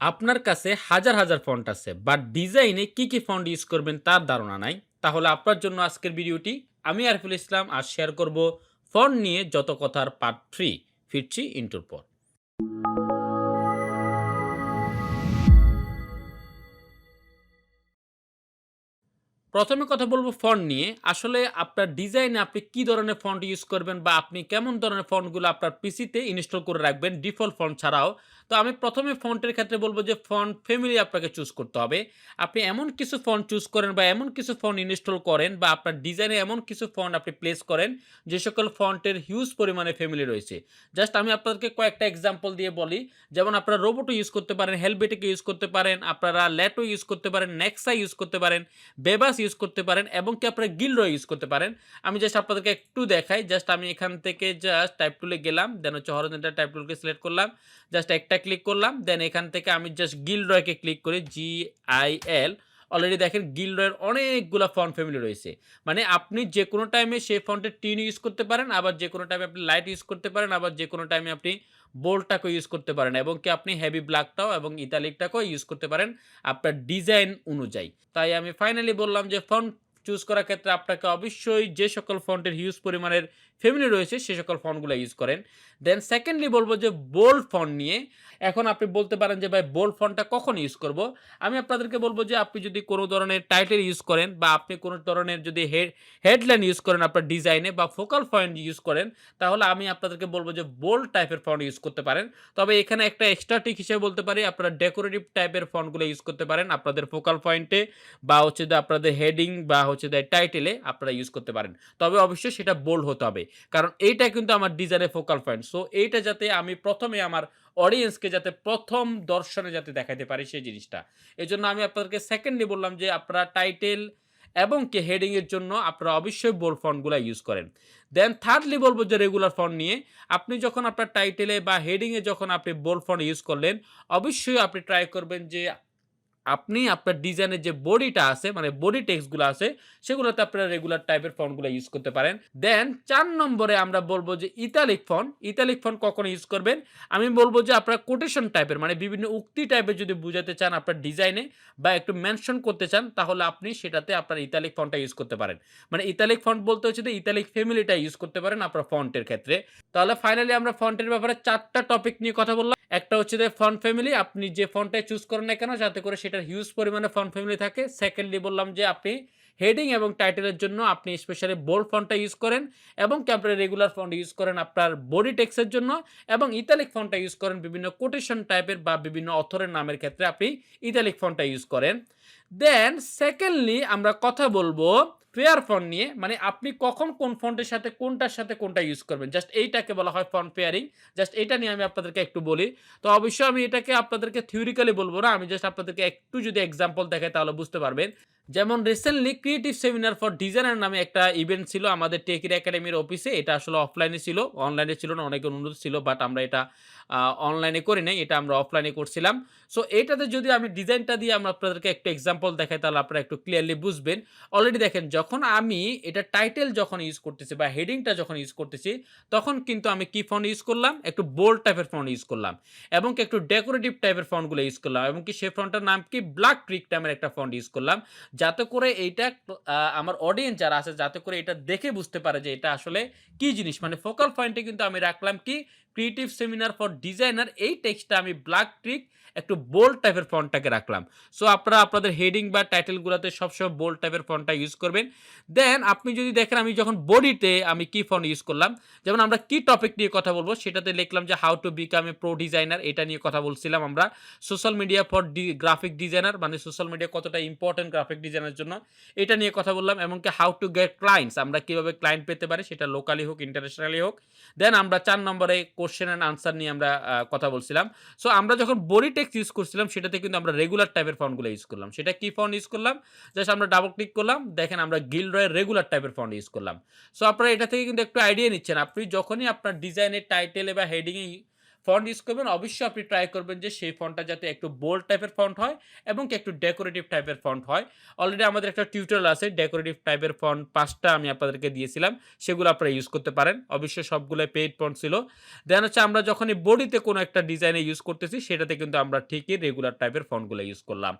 আপনার কাছে হাজার হাজার ফন্ট আছে বাট ডিজাইনে কি ফন্ট ইউজ করবেন তার ধারণা নাই। তাহলে আপনার জন্য আজকের ভিডিওটি। আমি আরিফুল ইসলাম আর শেয়ার করব ফন্ট নিয়ে যত কথার পার্ট 3। ফিরছি ইন্টুর পর। প্রথমে কথা বলব ফন্ট নিয়ে। আসলে আপনার ডিজাইনে আপনি কি ধরনের ফন্ট ইউজ করবেন বা আপনি কেমন ধরনের ফন্টগুলো আপনার পিসিতে ইনস্টল করে রাখবেন ডিফল্ট ফন্ট ছাড়াও। তো আমি প্রথমে ফন্টের ক্ষেত্রে বলব যে ফন্ট ফ্যামিলি আপনাকে চুজ করতে হবে। আপনি এমন কিছু ফন্ট চুজ করেন বা এমন কিছু ফন্ট ইনস্টল করেন বা আপনার ডিজাইনে এমন কিছু ফন্ট আপনি প্লেস করেন যে সকল ফন্টের হিউজ পরিমাণে ফ্যামিলি রয়েছে। জাস্ট আমি আপনাদেরকে কয়েকটা এক্সাম্পল দিয়ে বলি। যেমন আপনারা রোবটও ইউজ করতে পারেন, হেলভেটিক ইউজ করতে পারেন, আপনারা ল্যাটো ইউজ করতে পারেন, নেক্সা ইউজ করতে পারেন, বেবাস ইউজ করতে পারেন এবং কি আপনারা গিলরয় ইউজ করতে পারেন। আমি জাস্ট আপনাদেরকে একটু দেখাই। জাস্ট আমি এখান থেকে জাস্ট টাইপ টুলে গেলাম, দেন হচ্ছে হরিজন্টাল টাইপ টুলকে সিলেক্ট করলাম, জাস্ট একটা ক্লিক করলাম, দেন এখান থেকে আমি জাস্ট গিলরয়কে ক্লিক করি, GIL। অলরেডি দেখেন গিলরয়ের অনেকগুলা ফন্ট ফ্যামিলি রয়েছে। মানে আপনি যে কোনো টাইমে সেই ফন্টের টিন ইউজ করতে পারেন, আবার যে কোনো টাইমে আপনি লাইট ইউজ করতে পারেন, আবার যে কোনো টাইমে আপনি বোল্ডটাকেও ইউজ করতে পারেন এবং কি আপনি হেভি ব্ল্যাকটাও এবং ইতালিকটাকেও ইউজ করতে পারেন আপনার ডিজাইন অনুযায়ী। তাই আমি ফাইনালি বললাম যে ফন্ট চুজ করার ক্ষেত্রে আপনাকে অবশ্যই যে সকল ফন্টের হিউজ পরিমাণের ফ্যামিলি রয়েছে সে সকল ফন্টগুলো ইউজ করেন। দেন সেকেন্ডলি বলবো যে বোল্ড ফন্ট নিয়ে। এখন আপনি বলতে পারেন যে ভাই বোল্ড ফন্টটা কখন ইউজ করব? আমি আপনাদেরকে বলব যে আপনি যদি কোনো ধরনের টাইটেল ইউজ করেন বা আপনি কোনো ধরনের যদি হেডলাইন ইউজ করেন আপনার ডিজাইনে বা ফোকাল পয়েন্ট ইউজ করেন, তাহলে আমি আপনাদেরকে বলব যে বোল্ড টাইপের ফন্ট ইউজ করতে পারেন। তবে এখানে একটা এক্সট্রা টিক হিসেবে বলতে পারি, আপনারা ডেকোরেটিভ টাইপের ফন্টগুলো ইউজ করতে পারেন আপনাদের ফোকাল পয়েন্টে বা হচ্ছে যে আপনাদের হেডিং বা হচ্ছে যে টাইটেলে আপনারা ইউজ করতে পারেন। তবে অবশ্যই সেটা বোল্ড হতে হবে। কারণ এইটা কিন্তু আমার ডিজাইনের ফোকাল পয়েন্ট। সো এইটা যাতে আমি প্রথমে আমার অডিয়েন্সকে যাতে প্রথম দর্শনে যাতে দেখাইতে পারি সেই জিনিসটা। এজন্য আমি আপনাদেরকে সেকেন্ডলি বললাম যে আপনারা টাইটেল এবং কি হেডিং এর জন্য আপনারা অবশ্যই বোল্ড ফন্টগুলা ইউজ করেন। দেন থার্ডলি বলব যে রেগুলার ফন্ট নিয়ে। আপনি যখন আপনার টাইটেলে বা হেডিং এ যখন আপনি বোল্ড ফন্ট ইউজ করলেন, অবশ্যই আপনি ট্রাই করবেন যে আপনি আপনার ডিজাইনের যে বডিটা আছে মানে বডি টেক্সটগুলো আছে সেগুলোতে আপনারা রেগুলার টাইপের ফন্টগুলো ইউজ করতে পারেন। দেন ৪ নম্বরে আমরা বলব যে ইতালিক ফন্ট। ইতালিক ফন্ট কখন ইউজ করবেন? আমি বলব যে আপনারা কোটেশন টাইপের মানে বিভিন্ন উক্তি টাইপের যদি বুঝাতে চান আপনার ডিজাইনে বা একটু মেনশন করতে চান তাহলে আপনি সেটাতে আপনার ইতালিক ফন্টটা ইউজ করতে পারেন। মানে ইতালিক ফন্ট বলতে হচ্ছে যে ইতালিক ফ্যামিলিটা ইউজ করতে পারেন আপনার ফন্টের ক্ষেত্রে। তাহলে ফাইনালি আমরা ফন্টের ব্যাপারে ৪ টা টপিক নিয়ে কথা বললাম। একটা হচ্ছে যে ফন্ট ফ্যামিলি, আপনি যে ফন্টটাই চুজ করেন না কেন যাতে করে সেটার হিউজ পরিমাণে ফন্ট ফ্যামিলি থাকে। সেকেন্ডলি বললাম যে আপনি হেডিং এবং টাইটেলের জন্য আপনি স্পেশালি বোল্ড ফন্টটা ইউজ করেন এবং কি আপনার রেগুলার ফন্ট ইউজ করেন আপনার বডি টেক্সটের জন্য এবং ইতালিক ফন্টটা ইউজ করেন বিভিন্ন কোটেশন টাইপের বা বিভিন্ন অথরের নামের ক্ষেত্রে আপনি ইতালিক ফন্টটা ইউজ করেন। দেন সেকেন্ডলি আমরা কথা বলবো পেয়ার ফন্ট নিয়ে। মানে আপনি কখন কোন ফন্টের সাথে কোনটার সাথে কোনটা ইউজ করবেন। জাস্ট এইটাকে বলা হয় ফন্ট পেয়ারিং। জাস্ট এইটা নিয়ে আমি আপনাদেরকে একটু বলি। তো অবশ্যই আমি এটাকে আপনাদেরকে থিওরিক্যালি বলব না। আমি জাস্ট আপনাদেরকে একটু যদি এক্সাম্পল দেখাই তাহলে বুঝতে পারবেন। যেমন recently creative seminar for designer নামে একটা ইভেন্ট ছিল আমাদের টেকের একাডেমির অফিসে। এটা আসলে অফলাইনে ছিল, অনলাইনে ছিল না। অনেকের অনুরোধ ছিল বাট আমরা এটা অনলাইনে করি নাই। এটা আমরা অফলাইনে করছিলাম। সো এইটাতে যদি আমি ডিজাইনটা দিয়ে আমরা আপনাদেরকে একটু এক্সাম্পল দেখাই তাহলে আপনারা একটু ক্লিয়ারলি বুঝবেন। অলরেডি দেখেন যখন আমি এটা টাইটেল যখন ইউজ করতেছি বা হেডিংটা যখন ইউজ করতেছি তখন কিন্তু আমি কি ফন্ট ইউজ করলাম? একটু বোল্ড টাইপের ফন্ট ইউজ করলাম এবং কি একটু ডেকোরেটিভ টাইপের ফন্টগুলো ইউজ করলাম এবং কি সেই ফন্টটার নাম কি ব্ল্যাক ট্রিক নামের একটা ফন্ট ইউজ করলাম। যাতে করে এইটা আমার অডিয়েন্স যারা আছে যাতে করে এটা দেখে বুঝতে পারে যে এটা আসলে কি জিনিস। মানে ফোকাল পয়েন্টে কিন্তু আমি রাখলাম কি ক্রিয়েটিভ সেমিনার ফর ডিজাইনার এই টেক্সটটা আমি ব্ল্যাক ট্রিক একটু বোল্ড টাইপের ফন্টটাকে রাখলাম। সো আপনারা আপনাদের হেডিং বা টাইটেলগুলোতে সবসময় বোল্ড টাইপের ফন্টটা ইউজ করবেন। দেন আপনি যদি দেখেন আমি যখন বডিতে আমি কি ফন্ট ইউজ করলাম, যেমন আমরা কি টপিক নিয়ে কথা বলবো সেটাতে লিখলাম যে how to become a pro designer. এটা নিয়ে কথা বলছিলাম আমরা। Social media for graphic designer মানে সোশ্যাল মিডিয়া কতটা ইম্পর্টেন্ট গ্রাফিক ডিজাইনের জন্য এটা নিয়ে কথা বললাম এবং কি হাউ টু গেট ক্লায়েন্টস আমরা কিভাবে ক্লায়েন্ট পেতে পারি সেটা লোকালি হোক ইন্টারন্যাশনালি হোক। দেন আমরা ৪ নম্বরে কোশ্চেন অ্যান্ড আনসার নিয়ে আমরা কথা বলছিলাম। সো আমরা যখন বডি টেক্সট ইউজ করছিলাম সেটাতে কিন্তু আমরা রেগুলার টাইপের ফন্টগুলো ইউজ করলাম। সেটা কি ফন্ট ইউজ করলাম? জাস্ট আমরা ডাবল ক্লিক করলাম, দেখেন আমরা গিলরয়ের রেগুলার টাইপের ফন্ট ইউজ করলাম। সো আপনারা এটা থেকে কিন্তু একটু আইডিয়া নিচ্ছেন। আপনি যখনই আপনার ডিজাইনের টাইটেলে বা হেডিং এ ফন্ট ইউজ করবেন অবশ্যই আপনি ট্রাই করবেন যে সেই ফন্টটা যাতে একটু বোল্ড টাইপের ফন্ট হয় এবং কি একটু ডেকোরেটিভ টাইপের ফন্ট হয়। অলরেডি আমাদের একটা টিউটোরিয়াল আছে ডেকোরেটিভ টাইপের ফন্ট ৫ টা আমি আপনাদেরকে দিয়েছিলাম। সেগুলো আপনারা ইউজ করতে পারেন। অবশ্যই সবগুলাই পেইড ফন্ট ছিল। দেন হচ্ছে আমরা যখনই বডিতে কোনো একটা ডিজাইনে ইউজ করতেছি সেটাতে কিন্তু আমরা ঠিকই রেগুলার টাইপের ফন্টগুলো ইউজ করলাম।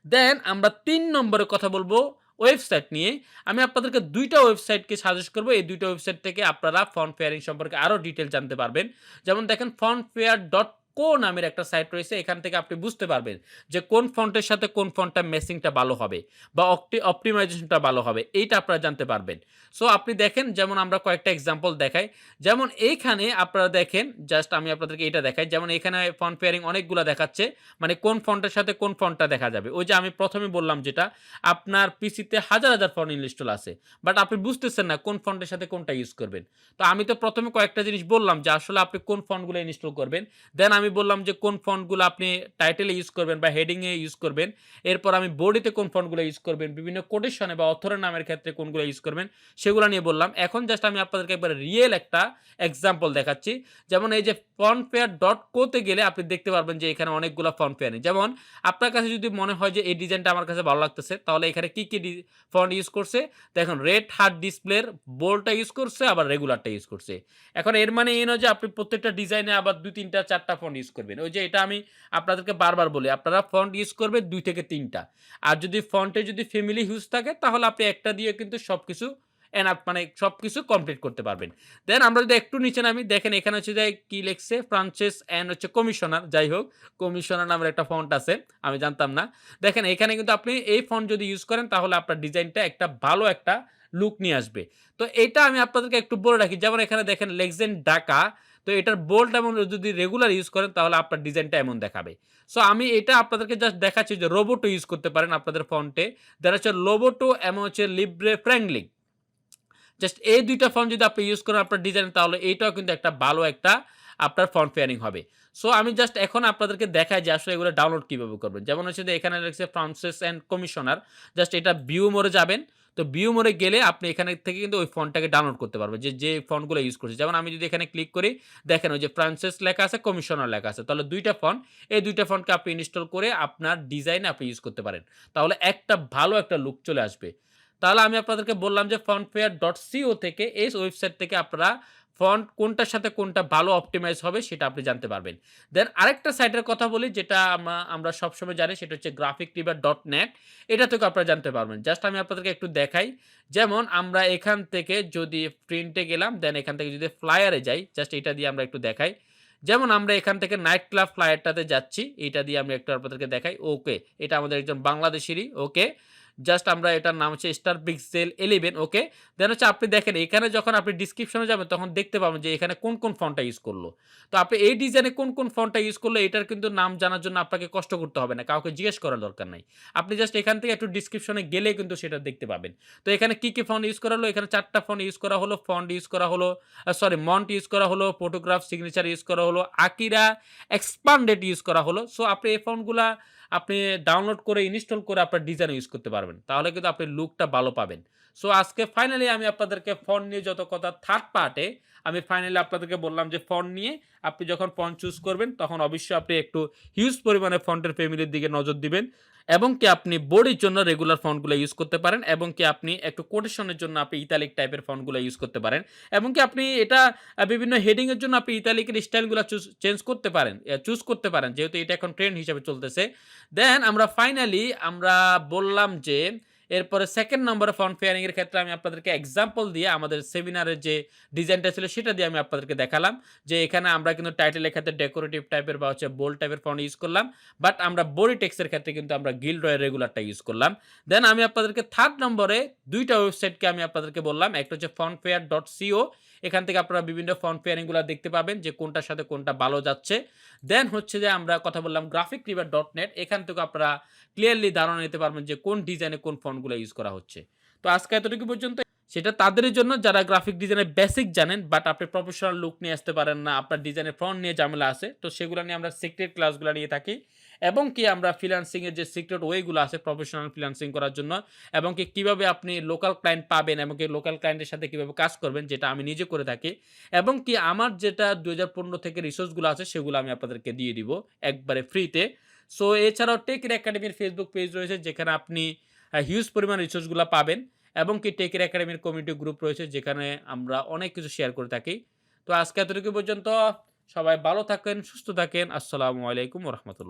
দেন আমরা ৩ নম্বরে কথা বলবো ওয়েবসাইট নিয়ে। আমি আপনাদেরকে ২ টা ওয়েবসাইটকে সাজেস্ট করব। এই ২ টা ওয়েবসাইট থেকে আপনারা ফন্ট পেয়ারিং সম্পর্কে আরো ডিটেইল জানতে পারবেন। যেমন দেখেন fontfair.co নামের একটা সাইট রয়েছে। এখান থেকে আপনি বুঝতে পারবেন যে কোন ফন্টের সাথে কোন ফন্টটা ম্যাচিংটা ভালো হবে বা অপ্টিমাইজেশনটা ভালো হবে। এইটা আপনারা জানতে পারবেন। সো আপনি দেখেন যেমন আমরা কয়েকটা এক্সাম্পল দেখাই। যেমন এইখানে আপনারা দেখেন জাস্ট আমি আপনাদেরকে এটা দেখাই। যেমন এখানে ফন্ট পেয়ারিং অনেকগুলা দেখাচ্ছে। মানে কোন ফন্টের সাথে কোন ফন্টটা দেখা যাবে। ওই যে আমি ১ম এ বললাম যেটা, আপনার পিসিতে হাজার, হাজার ফন্ট ইনস্টল আছে। বাট আপনি বুঝতেছেন না কোন ফন্টের সাথে কোনটা ইউজ করবেন। তো আমি তো ১ম এ কয়েকটা জিনিস বললাম যে আসলে আপনি কোন ফন্টগুলো ইনস্টল করবেন। দেন আমি বললাম যে কোন ফন্টগুলো আপনি টাইটেলে ইউজ করবেন বা হেডিং এ ইউজ করবেন। এরপর আমি বডিতে কোন ফন্টগুলো ইউজ করবেন, বিভিন্ন কোটেশনে বা অথরের নামের ক্ষেত্রে কোনগুলো ইউজ করবেন সেগুলো নিয়ে বললাম। এখন জাস্ট আমি আপনাদেরকে একবারে রিয়েল একটা এক্সাম্পল দেখাচ্ছি। যেমন এই যে fontfair.co তে গেলে আপনি দেখতে পারবেন যে এখানে অনেকগুলা ফন্ট পেয়ারিং। যেমন আপনার কাছে যদি মনে হয় যে এই ডিজাইনটা আমার কাছে ভালো লাগতেছে তাহলে এখানে কি ফন্ট ইউজ করছে? দেখুন রেড হার্ট ডিসপ্লের বোল্ডটা ইউজ করছে আবার রেগুলারটা ইউজ করছে। এখন এর মানে এই নয় যে আপনি প্রত্যেকটা ডিজাইনে আবার ২, ৩ টা ৪ টা ফন্ট ইউজ করবেন। ওই যে এটা আমি আপনাদেরকে বারবার বলি আপনারা ফন্ট ইউজ করবেন ২ থেকে ৩ টা। আর যদি ফন্টে যদি ফ্যামিলি হিউজ থাকে তাহলে আপনি একটা দিয়ে কিন্তু সবকিছু এনাফ মানে সবকিছু কমপ্লিট করতে পারবেন। দেন আমরা যদি একটু নিচে নামি দেখেন এখানে হচ্ছে যে কি লিখছে ফ্রান্সেস অ্যান্ড হচ্ছে কমিশনার যাই হোক কমিশনার নামের একটা ফন্ট আছে আমি জানতাম না। দেখেন এখানে কিন্তু আপনি এই ফন্ট যদি ইউজ করেন তাহলে আপনার ডিজাইনটা একটা ভালো একটা লুক নিয়ে আসবে। তো এইটা আমি আপনাদেরকে একটু বলে রাখি যেমন এখানে দেখেন লেজেন্ড ঢাকা তো এটার বোল্ড এবং যদি রেগুলার ইউজ করেন তাহলে আপনার ডিজাইনটা এমন দেখাবে। সো আমি এটা আপনাদেরকে জাস্ট দেখাচ্ছি যে রোবোটো ইউজ করতে পারেন আপনাদের ফন্টে। দেন হচ্ছে লোবোটো এবং হচ্ছে লিব্রে ফ্র্যাঙ্কলিন। জাস্ট এই ২ টা ফন্ট যদি আপনি ইউজ করেন আপনার ডিজাইনে তাহলে এইটাও কিন্তু একটা ভালো একটা আপনার ফন্ট পেয়ারিং হবে। সো আমি জাস্ট এখন আপনাদেরকে দেখাই যে আসলে এগুলো ডাউনলোড কিভাবে করবেন। যেমন হচ্ছে যে এখানে লিখছে ফ্রান্সিস অ্যান্ড কমিশনার। জাস্ট এটা ভিউ মোডে যাবেন। তো ভিউ মোডে গেলে আপনি এখানে থেকে কিন্তু ওই ফন্টটাকে ডাউনলোড করতে পারবেন। যে ফন্টগুলো ইউজ করছি। যেমন আমি যদি এখানে ক্লিক করি দেখেন ওই যে ফ্রান্সিস লেখা আছে, কমিশনার লেখা আছে। তাহলে ২ টা ফন্ট এই ২ টা ফন্টকে আপনি ইনস্টল করে আপনার ডিজাইনে আপনি ইউজ করতে পারেন। তাহলে একটা ভালো একটা লুক চলে আসবে। তাহলে আমি আপনাদেরকে বললাম যে fontfair.co থেকে এই ওয়েবসাইট থেকে আপনারা ফন্ট কোনটার সাথে কোনটা ভালো অপটিমাইজ হবে সেটা আপনি জানতে পারবেন। দেন আরেকটা সাইটের কথা বলি যেটা আমরা সবসময় জানি সেটা হচ্ছে graphicriver.net এটা থেকেও আপনারা জানতে পারবেন। জাস্ট আমি আপনাদেরকে একটু দেখাই। যেমন আমরা এখান থেকে যদি প্রিন্টে গেলাম দেন এখান থেকে যদি ফ্লায়ারে যাই জাস্ট এটা দিয়ে আমরা একটু দেখাই। যেমন আমরা এখান থেকে নাইট ক্লাব ফ্লায়ারটাতে যাচ্ছি। এইটা দিয়ে আমি একটু আপনাদেরকে দেখাই। ওকে, এটা আমাদের একজন বাংলাদেশেরই। ওকে। জাস্ট আমরা এটার নাম হচ্ছে স্টার পিক্সেল 11 ওকে। দেন হচ্ছে আপনি দেখেন এখানে যখন আপনি ডেসক্রিপশনে যাবেন তখন দেখতে পাবেন যে এখানে কোন ফন্টটা ইউজ করলো। তো আপনি এই ডিজাইনে কোন ফন্টটা ইউজ করলো এটার কিন্তু নাম জানার জন্য আপনাকে কষ্ট করতে হবে না। কাউকে জিজ্ঞেস করার দরকার নাই। আপনি জাস্ট এখান থেকে একটু ডেসক্রিপশনে গেলেই কিন্তু সেটা দেখতে পাবেন। তো এখানে কি ফন্ট ইউজ করা হলো? এখানে ৪ টা ফন্ট ইউজ করা হলো। ফন্ট ইউজ করা হলো মন্ট ইউজ করা হলো, ফটোগ্রাফ সিগনেচার ইউজ করা হলো, আকিরা এক্সপান্ডেড ইউজ করা হলো। সো আপনি এই ফন্টগুলা আপনি ডাউনলোড করে ইনস্টল করে আপনার ডিজাইন ইউজ করতে পারবেন। তাহলে কিন্তু আপনি লুকটা ভালো পাবেন। সো আজকে ফাইনালি আমি আপনাদেরকে ফন্ট নিয়ে যত কথা থার্ড পার্টে আমি ফাইনালি আপনাদেরকে বললাম যে ফন্ট নিয়ে আপনি যখন ফন্ট চুজ করবেন তখন অবশ্যই আপনি একটু হিউজ পরিমাণে ফন্টের ফ্যামিলির দিকে নজর দিবেন এবং কি আপনি বডির জন্য রেগুলার ফন্টগুলো ইউজ করতে পারেন এবং কি আপনি একটু কোটেশনের জন্য আপনি ইতালিক টাইপের ফন্টগুলো ইউজ করতে পারেন এবং কি আপনি এটা বিভিন্ন হেডিং এর জন্য আপনি ইতালিকের স্টাইলগুলো চেঞ্জ করতে পারেন, চুজ করতে পারেন যেহেতু এটা এখন ট্রেন্ড হিসেবে চলতেছে। দেন আমরা ফাইনালি বললাম যে এরপরে 2nd নম্বরে ফন্ট পেয়ারিং এর ক্ষেত্রে আমি আপনাদেরকে এক্সাম্পল দিয়ে আমাদের সেমিনারের যে ডিজাইনটা ছিল সেটা দিয়ে আমি আপনাদেরকে দেখালাম যে এখানে আমরা কিন্তু টাইটেলের ক্ষেত্রে ডেকোরেটিভ টাইপের বা হচ্ছে বোল্ড টাইপের ফন্ট ইউজ করলাম। বাট আমরা বডি টেক্সটের ক্ষেত্রে কিন্তু আমরা গিল্ডরয়ের রেগুলারটা ইউজ করলাম। দেন আমি আপনাদেরকে 3rd নম্বরে 2টা ওয়েবসাইটকে আমি আপনাদেরকে বললাম। একটা হচ্ছে fontfair.co এখান থেকে আপনারা বিভিন্ন ফন্ট পেয়ারিং গুলা দেখতে পাবেন যে কোনটার সাথে কোনটা ভালো যাচ্ছে। দেন হচ্ছে যে আমরা কথা বললাম graphicriver.net এখান থেকে আপনারা ক্লিয়ারলি ধারণা নিতে পারবেন যে কোন ডিজাইনে কোন ফন্টগুলো ইউজ করা হচ্ছে। তো আজকে এতটুকু পর্যন্ত। সেটা তাদেরই জন্য যারা গ্রাফিক ডিজাইনের বেসিক জানেন বাট আপনি প্রফেশনাল লুক নিয়ে আসতে পারেন না। আপনার ডিজাইনের ফন্ট নিয়ে ঝামেলা আছে। তো সেগুলা নিয়ে আমরা সিক্রেট ক্লাসগুলা নিয়ে থাকি। এবং কি আমরা ফ্রিল্যান্সিং এর যে সিক্রেট ওয়ে গুলো আছে প্রফেশনাল ফ্রিল্যান্সিং করার জন্য এবং কি কিভাবে আপনি লোকাল ক্লায়েন্ট পাবেন এবং কি লোকাল ক্লায়েন্টের সাথে কিভাবে কাজ করবেন যেটা আমি নিজে করে থাকি। এবং কি আমার যেটা ২০১৫ থেকে রিসোর্স গুলো আছে সেগুলো আমি আপনাদেরকে দিয়ে দিব একবারে ফ্রিতে। সো এছাড়াও টেকের একাডেমির ফেসবুক পেজ রয়েছে যেখানে আপনি হিউজ পরিমাণ রিসোর্স গুলা পাবেন। এবং কি টেকের একাডেমির কমিউনিটি গ্রুপ রয়েছে যেখানে আমরা অনেক কিছু শেয়ার করে থাকি। তো আজকে এতটুকু পর্যন্ত। সবাই ভালো থাকেন, সুস্থ থাকেন। আসসালামু আলাইকুম ওয়া রাহমাতুল্লাহ।